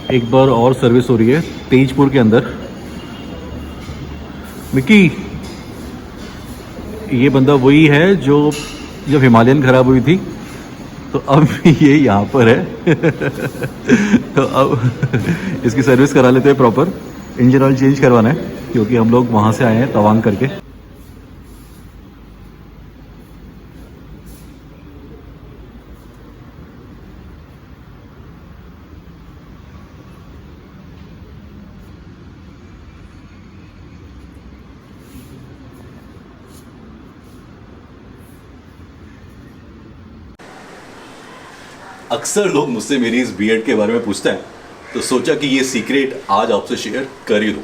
एक बार और सर्विस हो रही है तेजपुर के अंदर। मिक्की, ये बंदा वही है जो जब हिमालयन खराब हुई थी तो अब ये यहाँ पर है। तो अब इसकी सर्विस करा लेते हैं प्रॉपर। इंजन ऑयल चेंज करवाना है क्योंकि हम लोग वहाँ से आए हैं तवांग करके। अक्सर लोग मुझसे मेरी इस बीएड के बारे में पूछते हैं, तो सोचा कि ये सीक्रेट आज आपसे शेयर कर ही दूँ।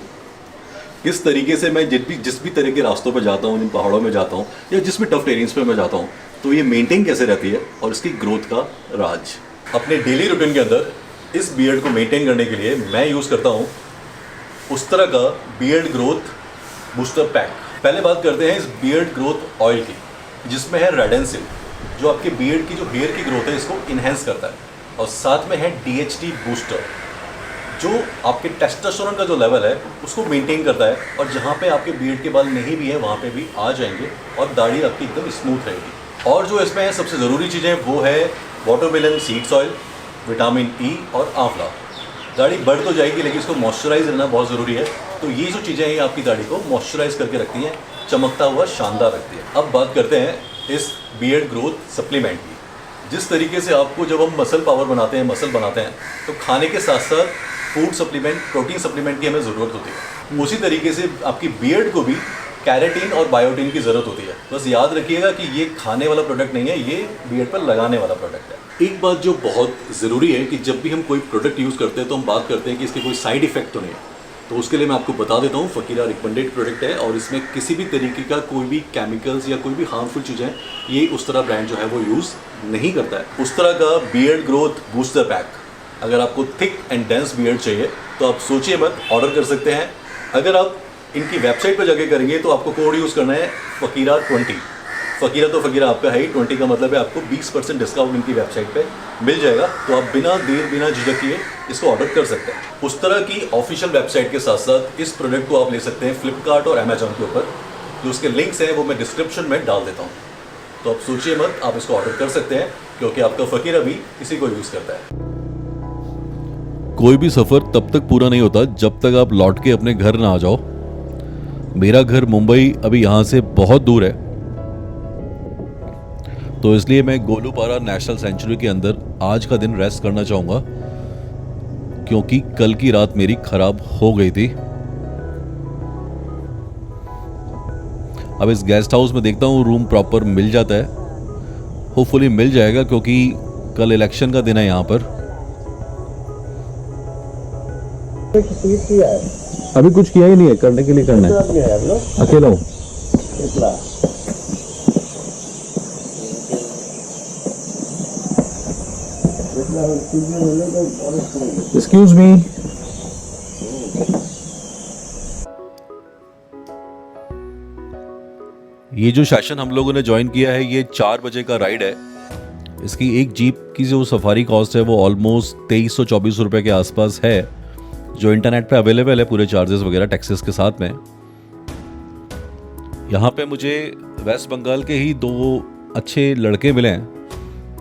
किस तरीके से मैं जिस भी तरह के रास्तों पर जाता हूँ, जिन पहाड़ों में जाता हूँ या जिस भी टफ टेरेन्स पे मैं जाता हूँ, तो ये मेंटेन कैसे रहती है और इसकी ग्रोथ का राज। अपने डेली रूटीन के अंदर इस बीएड को मेंटेन करने के लिए मैं यूज़ करता हूँ उस तरह का बीएड ग्रोथ बूस्टर पैक। पहले बात करते हैं इस बीएड ग्रोथ ऑयल की, जिसमें है रेडेंसिल, जो आपके बीएड की जो हेयर की ग्रोथ है इसको इन्हेंस करता है, और साथ में है डीएचटी बूस्टर, जो आपके टेस्टोस्टेरोन का जो लेवल है उसको मेंटेन करता है, और जहाँ पे आपके बीएड के बाल नहीं भी है वहाँ पे भी आ जाएंगे और दाढ़ी आपकी एकदम स्मूथ रहेगी। और जो इसमें सबसे ज़रूरी चीज़ें वो है watermelon seeds oil, vitamin E और आंवला। दाढ़ी बढ़ तो जाएगी लेकिन इसको मॉइस्चराइज रहना बहुत ज़रूरी है। तो ये जो चीज़ें हैं आपकी दाढ़ी को मॉइस्चराइज करके रखती हैं, चमकता हुआ शानदार रखती है। अब बात करते हैं इस बीएड ग्रोथ सप्लीमेंट की। जिस तरीके से आपको जब हम मसल पावर बनाते हैं, मसल बनाते हैं, तो खाने के साथ साथ फूड सप्लीमेंट, प्रोटीन सप्लीमेंट की हमें ज़रूरत होती है। उसी तरीके से आपकी बीएड को भी कैरेटीन और बायोटीन की ज़रूरत होती है। बस याद रखिएगा कि ये खाने वाला प्रोडक्ट नहीं है, ये बीएड पर लगाने वाला प्रोडक्ट है। एक बात जो बहुत ज़रूरी है कि जब भी हम कोई प्रोडक्ट यूज़ करते हैं तो हम बात करते हैं कि इसके कोई साइड इफेक्ट तो नहीं है। तो उसके लिए मैं आपको बता देता हूँ, फकीरा रिकमेंडेड प्रोडक्ट है और इसमें किसी भी तरीके का कोई भी केमिकल्स या कोई भी हार्मफुल चीज़ें ये उस तरह ब्रांड जो है वो यूज़ नहीं करता है। उस तरह का बीएड ग्रोथ बूस्टर पैक अगर आपको थिक एंड डेंस बीएड चाहिए तो आप सोचिए मत, ऑर्डर कर सकते हैं। अगर आप इनकी वेबसाइट पर जाके करेंगे तो आपको कोड यूज़ करना है फकीरा 20। फकीरा तो फकीरा आपका है ही, 20 का मतलब है आपको 20% डिस्काउंट इनकी वेबसाइट पे मिल जाएगा। तो आप बिना देर बिना झिझक किए इसको ऑर्डर कर सकते हैं। उस तरह की ऑफिशियल वेबसाइट के साथ साथ इस प्रोडक्ट को आप ले सकते हैं फ्लिपकार्ट और अमेजॉन के ऊपर। जो उसके लिंक्स हैं वो मैं डिस्क्रिप्शन में डाल देता हूँ। तो आप सोचिए मत, आप इसको ऑर्डर कर सकते हैं क्योंकि आपका फकीरा भी इसी को यूज़ करता है। कोई भी सफ़र तब तक पूरा नहीं होता जब तक आप लौट के अपने घर ना आ जाओ। मेरा घर मुंबई अभी यहाँ से बहुत दूर है, तो इसलिए मैं गोलूपारा नेशनल सेंचुरी के अंदर आज का दिन रेस्ट करना चाहूँगा, क्योंकि कल की रात मेरी खराब हो गई थी। अब इस गेस्ट हाउस में देखता हूँ रूम प्रॉपर मिल जाता है, होपफुली मिल जाएगा क्योंकि कल इलेक्शन का दिन है यहाँ पर। अभी कुछ किया ही नहीं है, करने के लिए करना है। अकेला हूँ। Excuse me. ये जो सेशन हम लोगों ने ज्वाइन किया है ये 4 बजे का राइड है। इसकी एक जीप की जो सफारी कॉस्ट है वो ऑलमोस्ट 2324 रुपये के आसपास है, जो इंटरनेट पे अवेलेबल है पूरे चार्जेस वगैरह टैक्सेस के साथ में। यहाँ पे मुझे वेस्ट बंगाल के ही 2 अच्छे लड़के मिले हैं,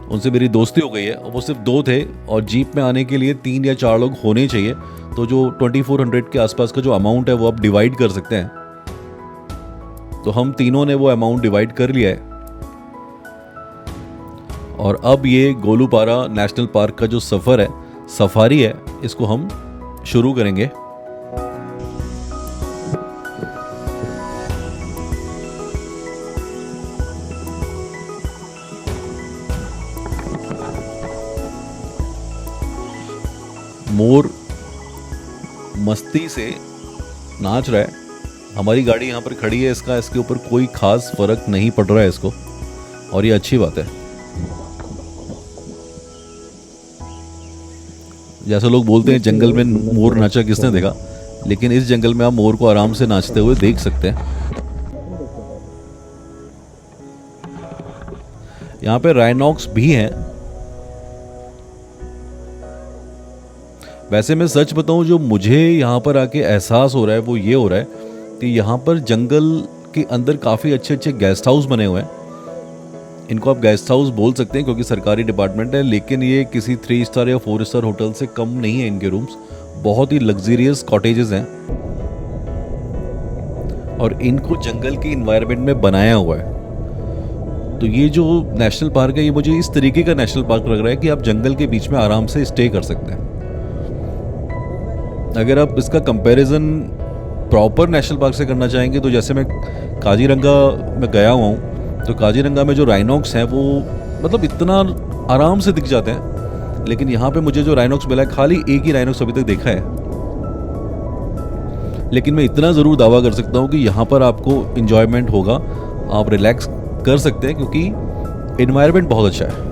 उनसे मेरी दोस्ती हो गई है। और वो सिर्फ 2 थे और जीप में आने के लिए 3 या 4 लोग होने चाहिए। तो जो 2400 के आसपास का जो अमाउंट है वो आप डिवाइड कर सकते हैं। तो हम तीनों ने वो अमाउंट डिवाइड कर लिया है और अब ये गोलूपारा नेशनल पार्क का जो सफ़र है, सफारी है, इसको हम शुरू करेंगे। मोर मस्ती से नाच रहा है। हमारी गाड़ी यहाँ पर खड़ी है, इसके ऊपर कोई खास फर्क नहीं पड़ रहा है इसको, और ये अच्छी बात है। जैसे लोग बोलते हैं जंगल में मोर नाचा किसने देखा, लेकिन इस जंगल में आप मोर को आराम से नाचते हुए देख सकते हैं। यहाँ पे राइनॉक्स भी हैं। वैसे मैं सच बताऊं, जो मुझे यहाँ पर आके एहसास हो रहा है वो ये हो रहा है कि यहाँ पर जंगल के अंदर काफ़ी अच्छे अच्छे गेस्ट हाउस बने हुए हैं। इनको आप गेस्ट हाउस बोल सकते हैं क्योंकि सरकारी डिपार्टमेंट है, लेकिन ये किसी 3 स्टार या 4 स्टार होटल से कम नहीं है इनके रूम्स। बहुत ही लग्जरियस कॉटेजेस हैं और इनको जंगल के इन्वायरमेंट में बनाया हुआ है। तो ये जो नेशनल पार्क है, ये मुझे इस तरीके का नेशनल पार्क लग रहा है कि आप जंगल के बीच में आराम से स्टे कर सकते हैं। अगर आप इसका कंपैरिजन प्रॉपर नेशनल पार्क से करना चाहेंगे तो जैसे मैं काजीरंगा में गया हुआ हूँ, तो काजीरंगा में जो राइनॉक्स हैं वो मतलब इतना आराम से दिख जाते हैं, लेकिन यहाँ पे मुझे जो राइनॉक्स मिला है, खाली एक ही राइनॉक्स अभी तक देखा है। लेकिन मैं इतना ज़रूर दावा कर सकता हूँ कि यहाँ पर आपको इन्जॉयमेंट होगा, आप रिलैक्स कर सकते हैं क्योंकि इन्वायरमेंट बहुत अच्छा है।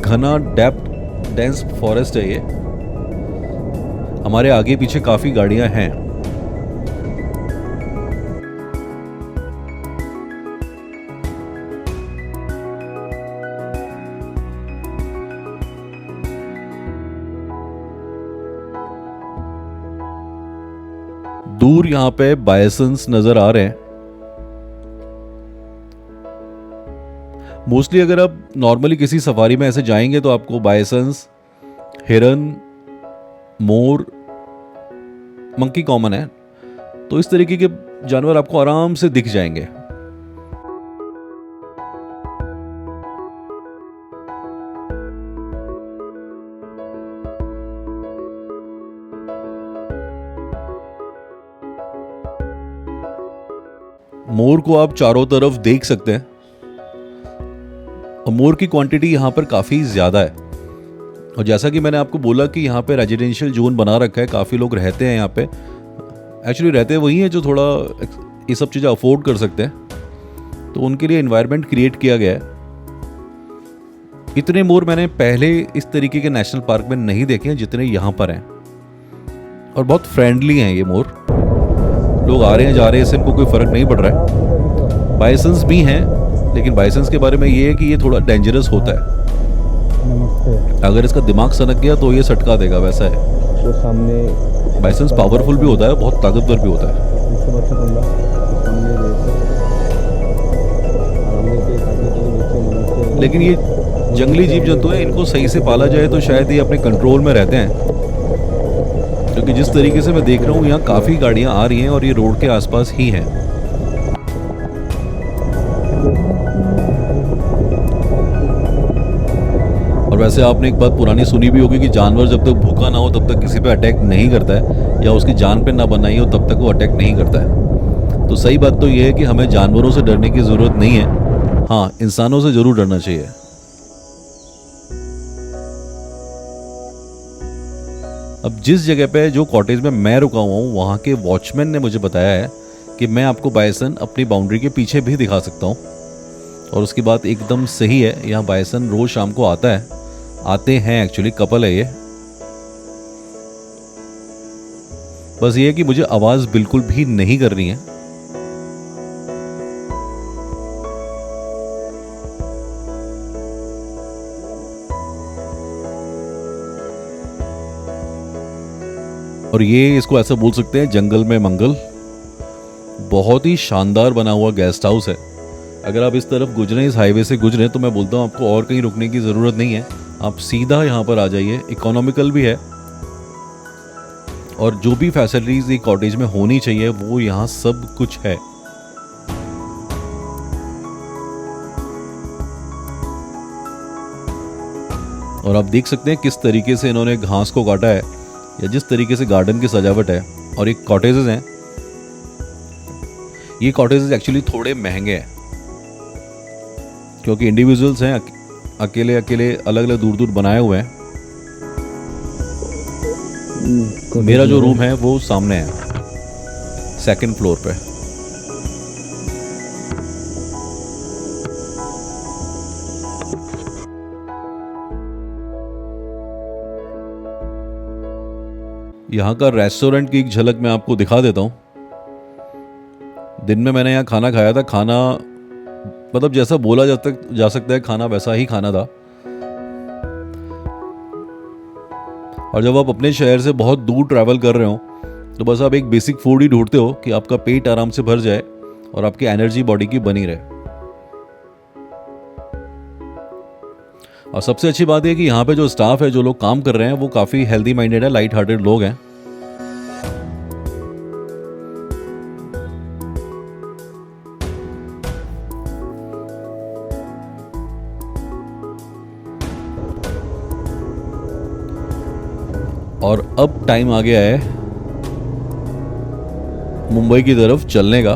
घना डेंस फॉरेस्ट है ये। हमारे आगे पीछे काफ़ी गाड़ियां हैं। दूर यहां पे बायसन्स नजर आ रहे हैं। मोस्टली अगर आप नॉर्मली किसी सफारी में ऐसे जाएंगे तो आपको बायसन्स, हिरन, मोर, मंकी कॉमन है, तो इस तरीके के जानवर आपको आराम से दिख जाएंगे। मोर को आप चारों तरफ देख सकते हैं और मोर की क्वांटिटी यहाँ पर काफ़ी ज़्यादा है। और जैसा कि मैंने आपको बोला कि यहाँ पे रेजिडेंशियल जोन बना रखा है, काफ़ी लोग रहते हैं यहाँ पे। एक्चुअली रहते वही हैं जो थोड़ा ये सब चीज़ें अफोर्ड कर सकते हैं, तो उनके लिए एनवायरनमेंट क्रिएट किया गया है। इतने मोर मैंने पहले इस तरीके के नेशनल पार्क में नहीं देखे हैं जितने यहाँ पर हैं, और बहुत फ्रेंडली हैं ये मोर। लोग आ रहे हैं जा रहे हैं, इससे इनको कोई फ़र्क नहीं पड़ रहा है। बाइसन्स भी हैं, लेकिन बाइसन्स के बारे में ये है कि ये थोड़ा डेंजरस होता है। अगर इसका दिमाग सनक गया तो ये सटका देगा, वैसा है। तो सामने बाइसन्स पावरफुल भी होता है, बहुत ताकतवर भी होता है। लेकिन ये जंगली जीव जंतु है, इनको सही से पाला जाए तो शायद ये अपने कंट्रोल में रहते हैं, क्योंकि जिस तरीके से मैं देख रहा हूँ यहाँ काफ़ी गाड़ियाँ आ रही हैं और ये रोड के आसपास ही हैं। और वैसे आपने एक बात पुरानी सुनी भी होगी कि जानवर जब तक भूखा ना हो तब तक किसी पे अटैक नहीं करता है, या उसकी जान पे ना बनाई हो तब तक वो अटैक नहीं करता है। तो सही बात तो ये है कि हमें जानवरों से डरने की ज़रूरत नहीं है। हाँ, इंसानों से ज़रूर डरना चाहिए। अब जिस जगह पे जो कॉटेज में मैं रुका हुआ हूँ, वहाँ के वॉचमैन ने मुझे बताया है कि मैं आपको बाइसन अपनी बाउंड्री के पीछे भी दिखा सकता हूँ। और उसकी बात एकदम सही है, यहाँ बाइसन रोज शाम को आते हैं। एक्चुअली कपल है ये। बस ये है कि मुझे आवाज बिल्कुल भी नहीं करनी है। और ये इसको ऐसा बोल सकते हैं, जंगल में मंगल। बहुत ही शानदार बना हुआ गेस्ट हाउस है। अगर आप इस तरफ गुजरें, इस हाईवे से गुजरें, तो मैं बोलता हूँ आपको और कहीं रुकने की ज़रूरत नहीं है, आप सीधा यहाँ पर आ जाइए। इकोनॉमिकल भी है और जो भी फैसिलिटीज़ एक कॉटेज में होनी चाहिए वो यहाँ सब कुछ है। और आप देख सकते हैं किस तरीके से इन्होंने घास को काटा है, या जिस तरीके से गार्डन की सजावट है। और एक कॉटेजेस हैं, ये कॉटेजेस एक्चुअली थोड़े महंगे हैं क्योंकि इंडिविजुअल्स हैं, अकेले अकेले अलग अलग दूर दूर बनाए हुए हैं। मेरा जो रूम है वो सामने है, 2nd फ्लोर पे। यहाँ का रेस्टोरेंट की एक झलक मैं आपको दिखा देता हूँ। दिन में मैंने यहाँ खाना खाया था। खाना मतलब जैसा बोला जा सकता है खाना वैसा ही खाना था। और जब आप अपने शहर से बहुत दूर ट्रैवल कर रहे हो तो बस आप एक बेसिक फूड ही ढूंढते हो कि आपका पेट आराम से भर जाए और आपकी एनर्जी बॉडी की बनी रहे। और सबसे अच्छी बात यह कि यहाँ पे जो स्टाफ है, जो लोग काम कर रहे हैं, वो काफ़ी हेल्दी माइंडेड है, लाइट हार्टेड लोग हैं। और अब टाइम आ गया है मुंबई की तरफ चलने का।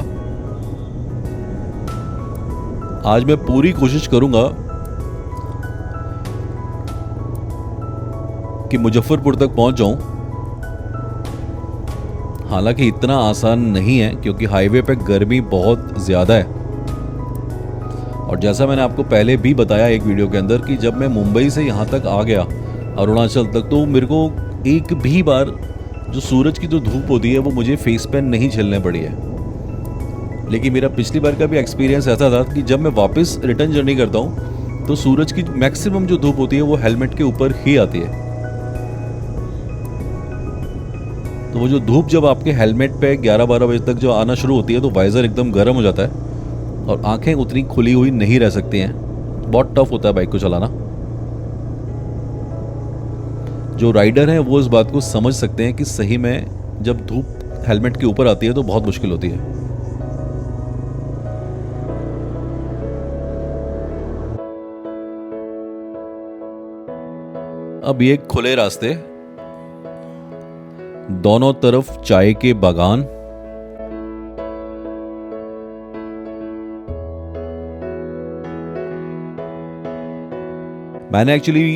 आज मैं पूरी कोशिश करूंगा कि मुजफ्फरपुर तक पहुंच जाऊं। हालांकि इतना आसान नहीं है क्योंकि हाईवे पे गर्मी बहुत ज़्यादा है। और जैसा मैंने आपको पहले भी बताया एक वीडियो के अंदर कि जब मैं मुंबई से यहाँ तक आ गया अरुणाचल तक, तो मेरे को एक भी बार जो सूरज की जो धूप होती है वो मुझे फेस पे नहीं झेलने पड़ी है। लेकिन मेरा पिछली बार का भी एक्सपीरियंस ऐसा था कि जब मैं वापस रिटर्न जर्नी करता हूँ तो सूरज की मैक्सिमम जो धूप होती है वो हेलमेट के ऊपर ही आती है। तो वो जो धूप जब आपके हेलमेट पे 11-12 बजे तक जो आना शुरू होती है तो वाइजर एकदम गर्म हो जाता है और आंखें उतनी खुली हुई नहीं रह सकती हैं। बहुत टफ होता है बाइक को चलाना। जो राइडर हैं वो इस बात को समझ सकते हैं कि सही में जब धूप हेलमेट के ऊपर आती है तो बहुत मुश्किल होती है। अब ये खुले रास्ते, दोनों तरफ चाय के बागान, मैंने एक्चुअली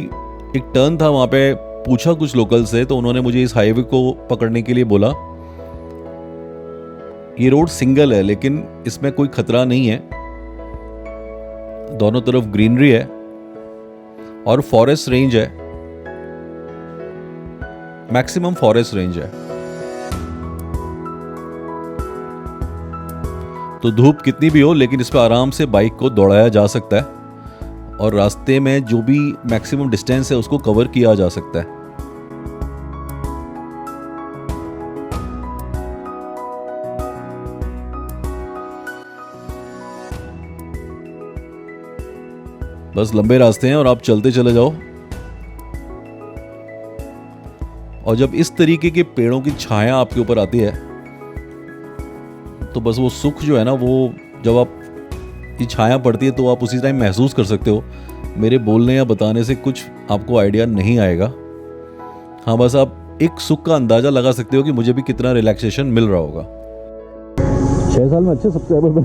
एक टर्न था वहां पे, पूछा कुछ लोकल से तो उन्होंने मुझे इस हाईवे को पकड़ने के लिए बोला। ये रोड सिंगल है लेकिन इसमें कोई खतरा नहीं है, दोनों तरफ ग्रीनरी है और फॉरेस्ट रेंज है, मैक्सिमम फॉरेस्ट रेंज है। तो धूप कितनी भी हो लेकिन इस पर आराम से बाइक को दौड़ाया जा सकता है और रास्ते में जो भी मैक्सिमम डिस्टेंस है उसको कवर किया जा सकता है। बस लंबे रास्ते हैं और आप चलते चले जाओ। और जब इस तरीके के पेड़ों की छाया आपके ऊपर आती है तो बस वो सुख जो है ना, वो जब आप की छाया पड़ती है तो आप उसी टाइम महसूस कर सकते हो। मेरे बोलने या बताने से कुछ आपको आइडिया नहीं आएगा। हाँ, बस आप एक सुख का अंदाजा लगा सकते हो कि मुझे भी कितना रिलैक्सेशन मिल रहा होगा। 6 साल में अच्छे सब्सक्राइबर बने।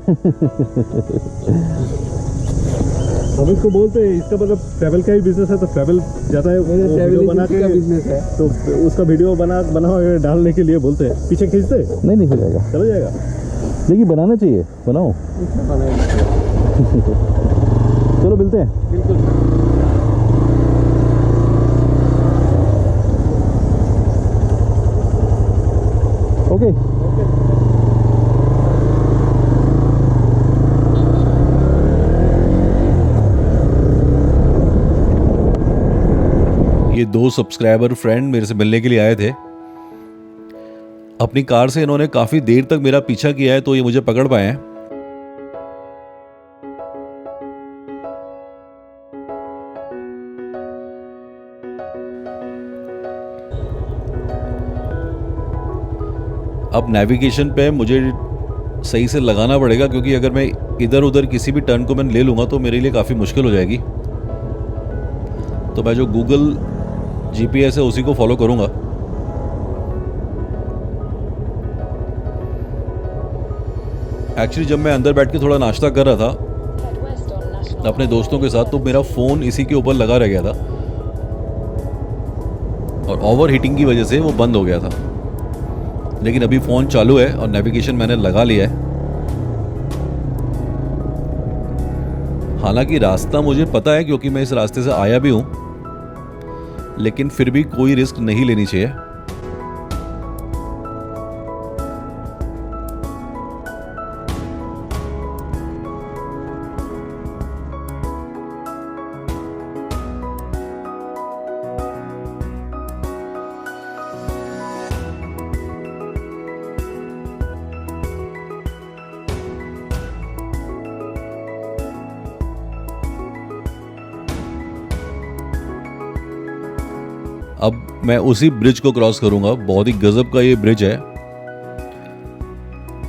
हम इसको बोलते हैं, इसका मतलब ट्रैवल का ही बिजनेस है, तो ट्रैवल जाता है वीडियो बना के बिजनेस है तो उसका वीडियो बना डालने के लिए बोलते हैं। पीछे खींचते नहीं चल जाएगा, चला जाएगा। लेकिन बनाना चाहिए, बनाओ। चलो मिलते हैं। बिल्कुल। ओके। ये 2 सब्सक्राइबर फ्रेंड मेरे से मिलने के लिए आए थे। अपनी कार से इन्होंने काफी देर तक मेरा पीछा किया है तो ये मुझे पकड़ पाए हैं। अब नेविगेशन पे मुझे सही से लगाना पड़ेगा क्योंकि अगर मैं इधर उधर किसी भी टर्न को मैं ले लूंगा तो मेरे लिए काफी मुश्किल हो जाएगी। तो मैं जो गूगल जीपीएस है उसी को फॉलो करूंगा। एक्चुअली जब मैं अंदर बैठ के थोड़ा नाश्ता कर रहा था अपने दोस्तों के साथ तो मेरा फ़ोन इसी के ऊपर लगा रह गया था और ओवर हीटिंग की वजह से वो बंद हो गया था। लेकिन अभी फ़ोन चालू है और नेविगेशन मैंने लगा लिया है। हालांकि रास्ता मुझे पता है क्योंकि मैं इस रास्ते से आया भी हूं, लेकिन फिर भी कोई रिस्क नहीं लेनी चाहिए। अब मैं उसी ब्रिज को क्रॉस करूंगा। बहुत ही गजब का ये ब्रिज है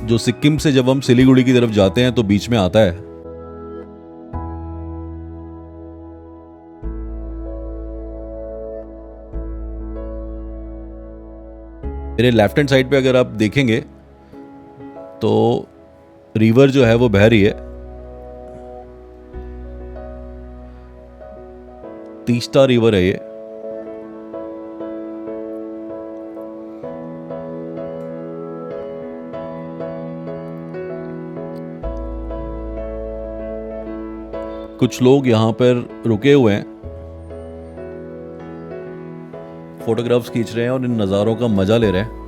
जो सिक्किम से जब हम सिलीगुड़ी की तरफ जाते हैं तो बीच में आता है। मेरे लेफ्ट हैंड साइड पे अगर आप देखेंगे तो रिवर जो है वो बह रही है। तीस्ता रिवर है ये। कुछ लोग यहां पर रुके हुए हैं, फोटोग्राफ्स खींच रहे हैं और इन नज़ारों का मजा ले रहे हैं।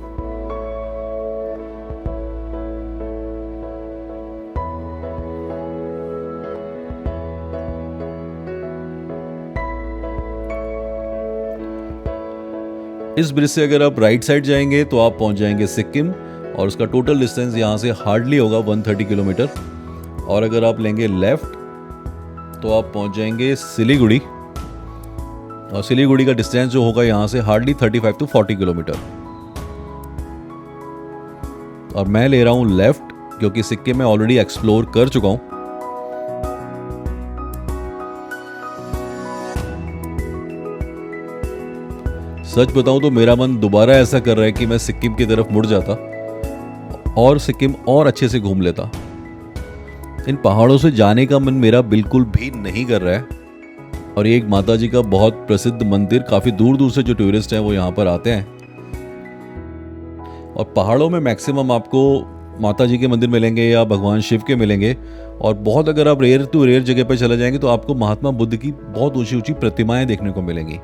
इस ब्रिज से अगर आप राइट साइड जाएंगे तो आप पहुंच जाएंगे सिक्किम और उसका टोटल डिस्टेंस यहां से हार्डली होगा 130 किलोमीटर। और अगर आप लेंगे लेफ्ट तो आप पहुंच जाएंगे सिलीगुड़ी और सिलीगुड़ी का डिस्टेंस जो होगा यहां से हार्डली 35 to 40 किलोमीटर। और मैं ले रहा हूं लेफ्ट क्योंकि सिक्किम में ऑलरेडी एक्सप्लोर कर चुका हूं। सच बताऊं तो मेरा मन दोबारा ऐसा कर रहा है कि मैं सिक्किम की तरफ मुड़ जाता और सिक्किम और अच्छे से घूम लेता। इन पहाड़ों से जाने का मन मेरा बिल्कुल भी नहीं कर रहा है। और ये एक माता जी का बहुत प्रसिद्ध मंदिर, काफ़ी दूर दूर से जो टूरिस्ट हैं वो यहाँ पर आते हैं। और पहाड़ों में मैक्सिमम आपको माता जी के मंदिर मिलेंगे या भगवान शिव के मिलेंगे। और बहुत अगर आप रेयर टू रेयर जगह पर चले जाएंगे तो आपको महात्मा बुद्ध की बहुत ऊंची ऊंची प्रतिमाएं देखने को मिलेंगी।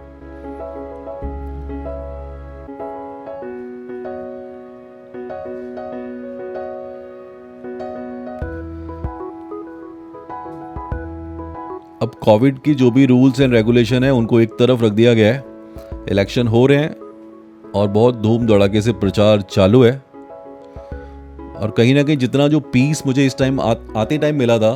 अब कोविड की जो भी रूल्स एंड रेगुलेशन है उनको एक तरफ रख दिया गया है। इलेक्शन हो रहे हैं और बहुत धूम धड़ाके से प्रचार चालू है। और कहीं ना कहीं जितना जो पीस मुझे इस टाइम आते टाइम मिला था,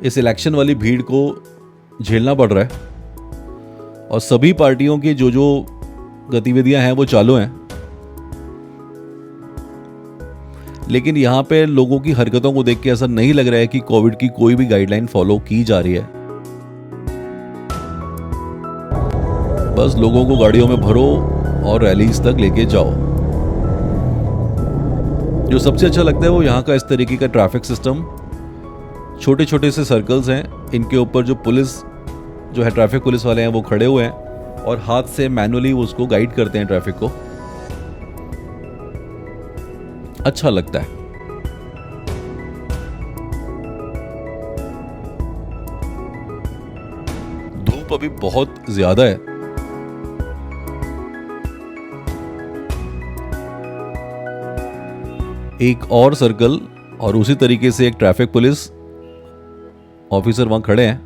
इस इलेक्शन वाली भीड़ को झेलना पड़ रहा है। और सभी पार्टियों की जो जो गतिविधियां हैं वो चालू हैं। लेकिन यहाँ पे लोगों की हरकतों को देख के ऐसा नहीं लग रहा है कि कोविड की कोई भी गाइडलाइन फॉलो की जा रही है। बस लोगों को गाड़ियों में भरो और रैलीज तक लेके जाओ। जो सबसे अच्छा लगता है वो यहाँ का इस तरीके का ट्रैफिक सिस्टम। छोटे छोटे से सर्कल्स हैं, इनके ऊपर जो पुलिस जो है ट्रैफिक पुलिस वाले हैं वो खड़े हुए हैं और हाथ से मैनुअली उसको गाइड करते हैं ट्रैफिक को। अच्छा लगता है। धूप अभी बहुत ज्यादा है। एक और सर्कल और उसी तरीके से एक ट्रैफिक पुलिस ऑफिसर वहां खड़े हैं।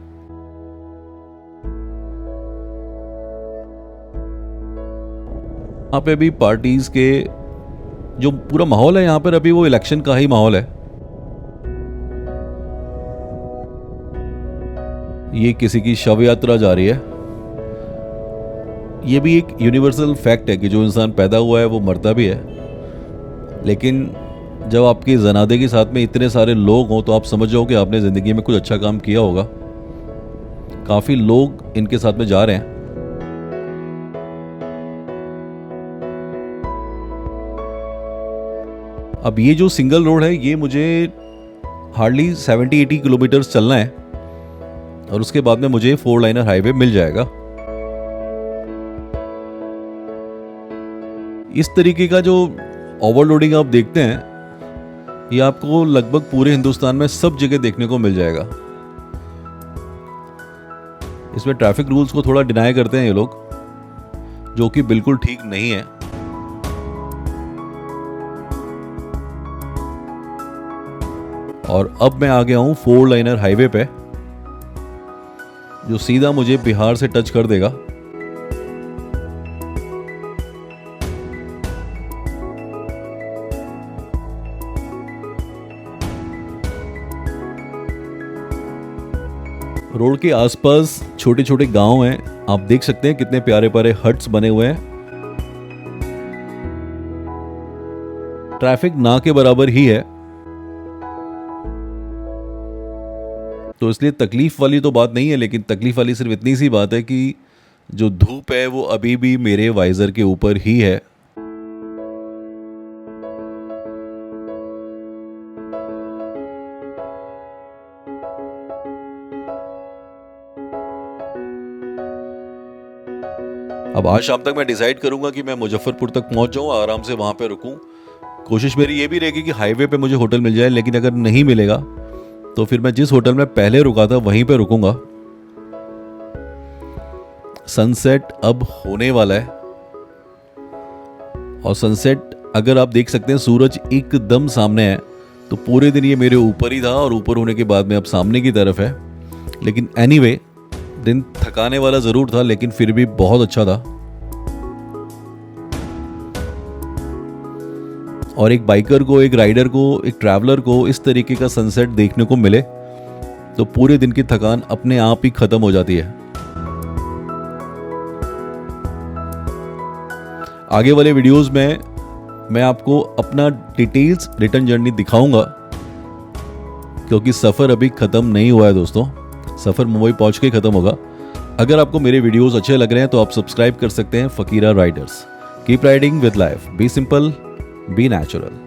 यहां पे भी पार्टीज के जो पूरा माहौल है यहां पर अभी वो इलेक्शन का ही माहौल है। ये किसी की शव यात्रा जा रही है। ये भी एक यूनिवर्सल फैक्ट है कि जो इंसान पैदा हुआ है वो मरता भी है। लेकिन जब आपकी जनादे के साथ में इतने सारे लोग हों तो आप समझ जाओ कि आपने जिंदगी में कुछ अच्छा काम किया होगा। काफी लोग इनके साथ में जा रहे हैं। अब ये जो सिंगल रोड है ये मुझे हार्डली 70-80 किलोमीटर चलना है और उसके बाद में मुझे 4 लाइनर हाईवे मिल जाएगा। इस तरीके का जो ओवरलोडिंग आप देखते हैं ये आपको लगभग पूरे हिंदुस्तान में सब जगह देखने को मिल जाएगा। इसमें ट्रैफिक रूल्स को थोड़ा डिनाई करते हैं ये लोग, जो कि बिल्कुल ठीक नहीं है। और अब मैं आ गया हूं 4 लाइनर हाईवे पे जो सीधा मुझे बिहार से टच कर देगा। रोड के आसपास छोटे छोटे गांव हैं, आप देख सकते हैं कितने प्यारे प्यारे हट्स बने हुए हैं। ट्रैफिक ना के बराबर ही है, तो इसलिए तकलीफ वाली तो बात नहीं है, लेकिन तकलीफ वाली सिर्फ इतनी सी बात है कि जो धूप है वो अभी भी मेरे वाइजर के ऊपर ही है। अब आज शाम तक मैं डिसाइड करूंगा कि मैं मुजफ्फरपुर तक पहुंच जाऊं, आराम से वहां पे रुकूं। कोशिश मेरी ये भी रहेगी कि हाईवे पे मुझे होटल मिल जाए, लेकिन अगर नहीं मिलेगा तो फिर मैं जिस होटल में पहले रुका था वहीं पे रुकूंगा। सनसेट अब होने वाला है, और सनसेट अगर आप देख सकते हैं सूरज एकदम सामने है, तो पूरे दिन ये मेरे ऊपर ही था और ऊपर होने के बाद में अब सामने की तरफ है। लेकिन एनीवे, दिन थकाने वाला जरूर था, लेकिन फिर भी बहुत अच्छा था। और एक बाइकर को, एक राइडर को, एक ट्रैवलर को इस तरीके का सनसेट देखने को मिले तो पूरे दिन की थकान अपने आप ही खत्म हो जाती है। आगे वाले वीडियोस में मैं आपको अपना डिटेल्स रिटर्न जर्नी दिखाऊंगा, क्योंकि सफर अभी खत्म नहीं हुआ है दोस्तों, सफर मुंबई पहुंच के खत्म होगा। अगर आपको मेरे वीडियोस अच्छे लग रहे हैं तो आप सब्सक्राइब कर सकते हैं Fakira Riders. Keep riding with life, be simple, be natural.